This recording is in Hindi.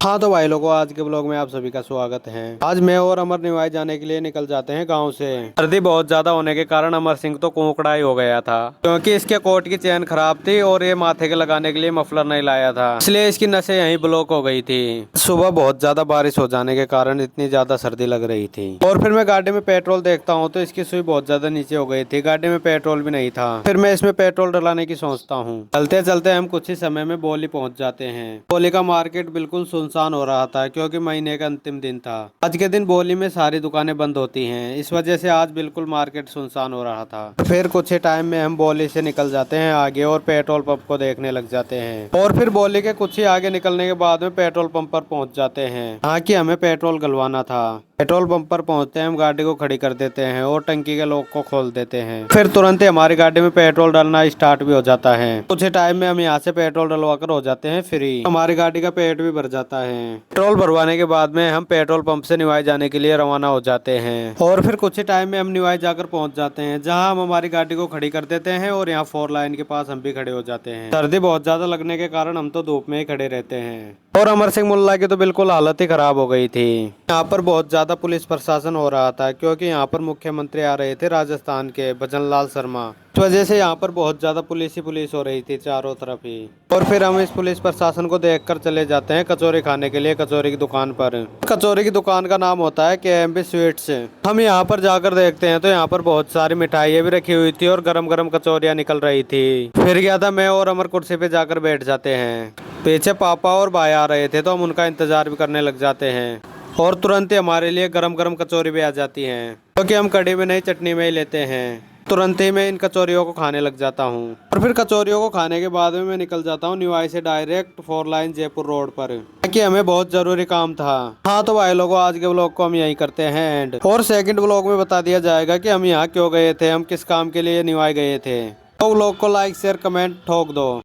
हाँ तो भाई लोगों, आज के ब्लॉग में आप सभी का स्वागत है। आज मैं और अमर निवाई जाने के लिए निकल जाते हैं गांव से। सर्दी बहुत ज्यादा होने के कारण अमर सिंह तो कोकड़ाई हो गया था, क्योंकि इसके कोट की चेन खराब थी और ये माथे के लगाने के लिए मफलर नहीं लाया था, इसलिए इसकी नसें यहीं ब्लॉक हो गई थी। सुबह बहुत ज्यादा बारिश हो जाने के कारण इतनी ज्यादा सर्दी लग रही थी। और फिर मैं गाड़ी में पेट्रोल देखता हूँ तो इसकी सुई बहुत ज्यादा नीचे हो गई थी, गाड़ी में पेट्रोल भी नहीं था। फिर मैं इसमें पेट्रोल डलाने की सोचता हूँ। चलते चलते हम कुछ ही समय में बोली पहुंच जाते हैं। बोली का मार्केट बिल्कुल सुनसान हो रहा था, क्योंकि महीने का अंतिम दिन था। आज के दिन बोली में सारी दुकानें बंद होती हैं, इस वजह से आज बिल्कुल मार्केट सुनसान हो रहा था। फिर कुछ ही टाइम में हम बोली से निकल जाते हैं आगे और पेट्रोल पंप को देखने लग जाते हैं। और फिर बोली के कुछ ही आगे निकलने के बाद में पेट्रोल पंप पर पहुंच जाते हैं। हाँ कि हमें पेट्रोल डलवाना था। पेट्रोल पंप पर पहुंचते हैं, हम गाड़ी को खड़ी कर देते हैं और टंकी के लॉक को खोल देते हैं। फिर तुरंत ही हमारी गाड़ी में पेट्रोल डालना स्टार्ट भी हो जाता है। कुछ ही टाइम में हम यहाँ से पेट्रोल डलवा कर हो जाते हैं फ्री। हमारी गाड़ी का पेट भी भर जाता है। पेट्रोल भरवाने के बाद में हम पेट्रोल पंप से निवाई जाने के लिए रवाना हो जाते हैं। और फिर कुछ ही टाइम में हम निवाई जाकर पहुंच जाते हैं, जहाँ हम हमारी गाड़ी को खड़ी कर देते हैं और यहाँ 4 लाइन के पास हम भी खड़े हो जाते हैं। सर्दी बहुत ज्यादा लगने के कारण हम तो धूप में ही खड़े रहते हैं। और अमर सिंह मुल्ला की तो बिल्कुल हालत ही खराब हो गई थी। यहाँ पर बहुत ज्यादा पुलिस प्रशासन हो रहा था, क्योंकि यहाँ पर मुख्यमंत्री आ रहे थे राजस्थान के भजनलाल शर्मा। इस वजह से यहाँ पर बहुत ज्यादा पुलिस ही पुलिस हो रही थी चारों तरफ ही। और फिर हम इस पुलिस प्रशासन को देखकर चले जाते हैं कचौरी खाने के लिए कचौरी की दुकान पर। कचौरी की दुकान का नाम होता है KMB स्वीट्स। हम यहाँ पर जाकर देखते हैं तो यहाँ पर बहुत सारी मिठाइयाँ भी रखी हुई थी और गरम गरम कचौरियाँ निकल रही थी। फिर क्या था, मैं और अमर कुर्सी पे जाकर बैठ जाते हैं। पीछे पापा और भाई आ रहे थे तो हम उनका इंतजार भी करने लग जाते हैं। और तुरंत ही हमारे लिए गरम गरम कचौरी भी आ जाती हैं, क्योंकि हम कढ़ी में नहीं चटनी में ही लेते हैं। तुरंत ही मैं इन कचौरियों को खाने लग जाता हूँ। और फिर कचौरियों को खाने के बाद में मैं निकल जाता हूँ निवाई से डायरेक्ट 4 लाइन जयपुर रोड पर, क्योंकि हमें बहुत जरूरी काम था। हाँ तो भाई लोगों, आज के ब्लॉग को हम यहीं करते हैं एंड। और सेकंड ब्लॉग में बता दिया जाएगा कि हम यहाँ क्यों गए थे, हम किस काम के लिए निवाई गए थे। तो ब्लॉग को लाइक शेयर कमेंट ठोक दो।